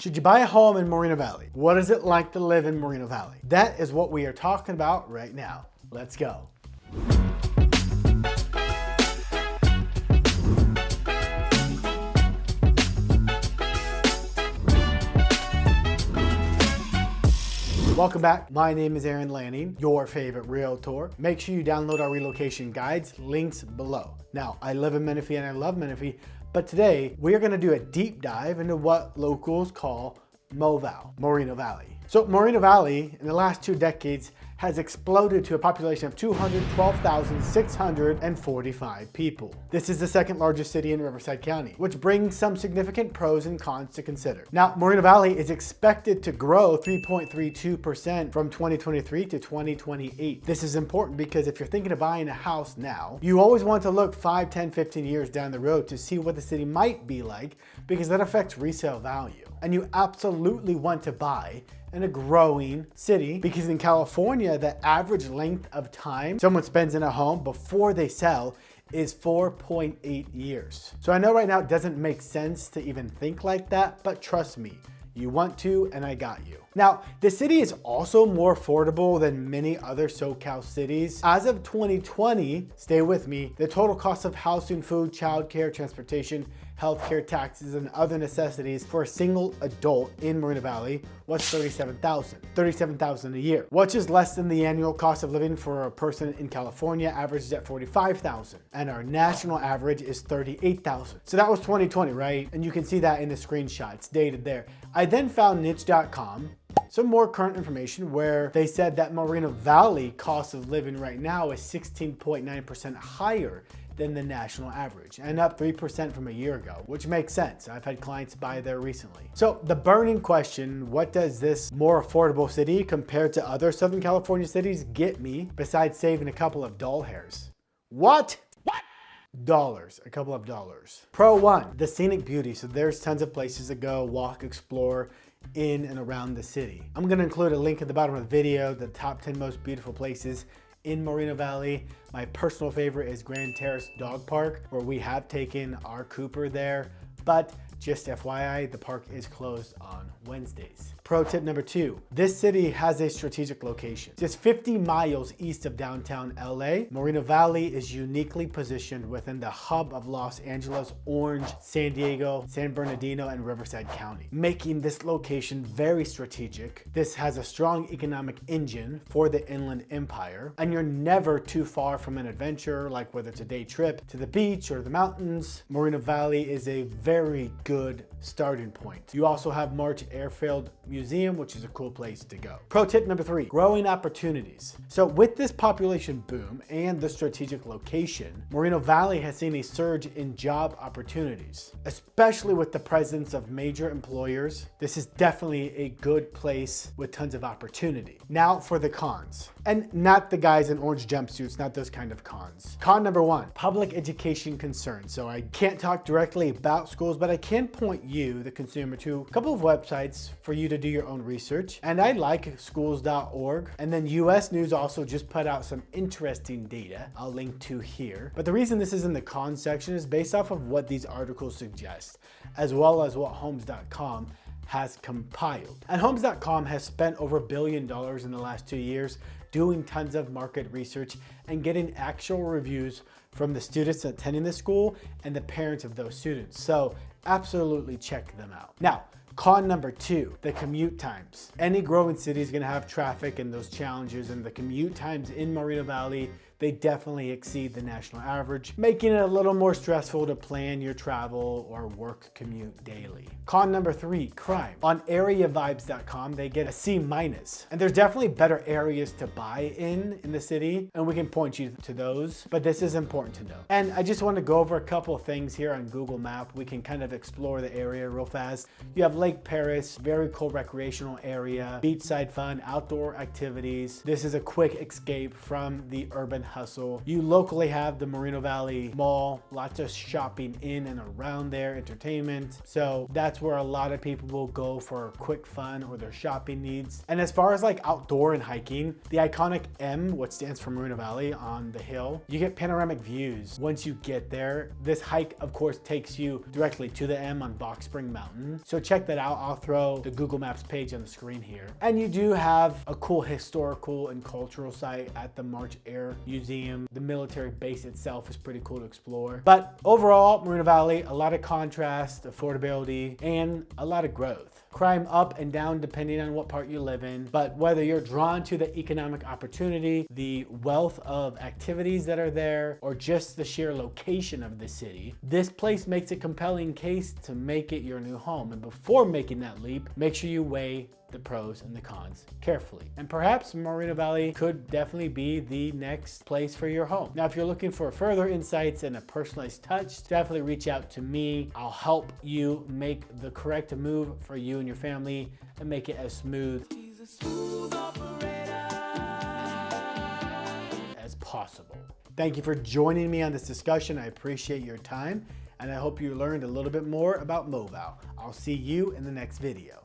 Should you buy a home in Moreno Valley? What is it like to live in Moreno Valley? That is what we are talking about right now. Let's go. Welcome back. My name is Aaron Lanning, your favorite realtor. Make sure you download our relocation guides, links below. Now, I live in Menifee and I love Menifee, but today we are going to do a deep dive into what locals call MoVal, Moreno Valley. So Moreno Valley in the last 2 decades has exploded to a population of 212,645 people. This is the second largest city in Riverside County, which brings some significant pros and cons to consider. Now, Moreno Valley is expected to grow 3.32% from 2023 to 2028. This is important because if you're thinking of buying a house now, you always want to look 5, 10, 15 years down the road to see what the city might be like, because that affects resale value. And you absolutely want to buy in a growing city, because in California, the average length of time someone spends in a home before they sell is 4.8 years. So I know right now it doesn't make sense to even think like that, but trust me, you want to, and I got you. Now, the city is also more affordable than many other SoCal cities. As of 2020, stay with me, the total cost of housing, food, childcare, transportation, healthcare, taxes, and other necessities for a single adult in Moreno Valley was $37,000 a year, which is less than the annual cost of living for a person in California, averages at $45,000, and our national average is $38,000. So that was 2020, right? And you can see that in the screenshot, it's dated there. I then found niche.com, some more current information where they said that Moreno Valley cost of living right now is 16.9% higher than the national average, and up 3% from a year ago, which makes sense. I've had clients buy there recently. So the burning question, what does this more affordable city compared to other Southern California cities get me besides saving a couple of doll hairs? What? Dollars, a couple of dollars. Pro 1, the Scenic Beauty. So there's tons of places to go, walk, explore in and around the city. I'm gonna include a link at the bottom of the video, the top 10 most beautiful places in Moreno Valley. My personal favorite is Grand Terrace Dog Park, where we have taken our Cooper there, but just FYI, the park is closed on Wednesdays. Pro tip number 2, this city has a strategic location. Just 50 miles east of downtown LA, Moreno Valley is uniquely positioned within the hub of Los Angeles, Orange, San Diego, San Bernardino, and Riverside County, making this location very strategic. This has a strong economic engine for the Inland Empire, and you're never too far from an adventure, like whether it's a day trip to the beach or the mountains. Moreno Valley is a very good starting point. You also have March Airfield Museum, which is a cool place to go. Pro tip number 3, growing opportunities. So with this population boom and the strategic location, Moreno Valley has seen a surge in job opportunities, especially with the presence of major employers. This is definitely a good place with tons of opportunity. Now for the cons, and not the guys in orange jumpsuits, not those kind of cons. Con number 1, public education concerns. So I can't talk directly about schools, but I can point you, the consumer, to a couple of websites for you to do your own research. And I like schools.org. And then US News also just put out some interesting data I'll link to here. But the reason this is in the cons section is based off of what these articles suggest, as well as what homes.com has compiled. And homes.com has spent over $1 billion in the last 2 years doing tons of market research and getting actual reviews from the students attending the school and the parents of those students. So absolutely check them out. Now, con number 2, the commute times. Any growing city is gonna have traffic and those challenges, and the commute times in Moreno Valley, they definitely exceed the national average, making it a little more stressful to plan your travel or work commute daily. Con number 3, crime. On areavibes.com, they get a C-, and there's definitely better areas to buy in the city, and we can point you to those, but this is important to know. And I just want to go over a couple of things here on Google Map. We can kind of explore the area real fast. You have Lake Paris, very cool recreational area, beachside fun, outdoor activities. This is a quick escape from the urban hustle. You locally have the Moreno Valley Mall, lots of shopping in and around there, entertainment. So that's where a lot of people will go for quick fun or their shopping needs. And as far as like outdoor and hiking, the iconic M, which stands for Moreno Valley, on the hill, you get panoramic views once you get there. This hike, of course, takes you directly to the M on Box Spring Mountain. So check that out. I'll throw the Google Maps page on the screen here. And you do have a cool historical and cultural site at the March Air Museum. The military base itself is pretty cool to explore. But overall, Moreno Valley, a lot of contrast, affordability, and a lot of growth. Crime up and down depending on what part you live in, but whether you're drawn to the economic opportunity, the wealth of activities that are there, or just the sheer location of the city, this place makes a compelling case to make it your new home. And before making that leap, make sure you weigh the pros and the cons carefully. And perhaps Moreno Valley could definitely be the next place for your home. Now, if you're looking for further insights and a personalized touch, definitely reach out to me. I'll help you make the correct move for you and your family and make it as smooth as possible. Thank you for joining me on this discussion. I appreciate your time, and I hope you learned a little bit more about Moval. I'll see you in the next video.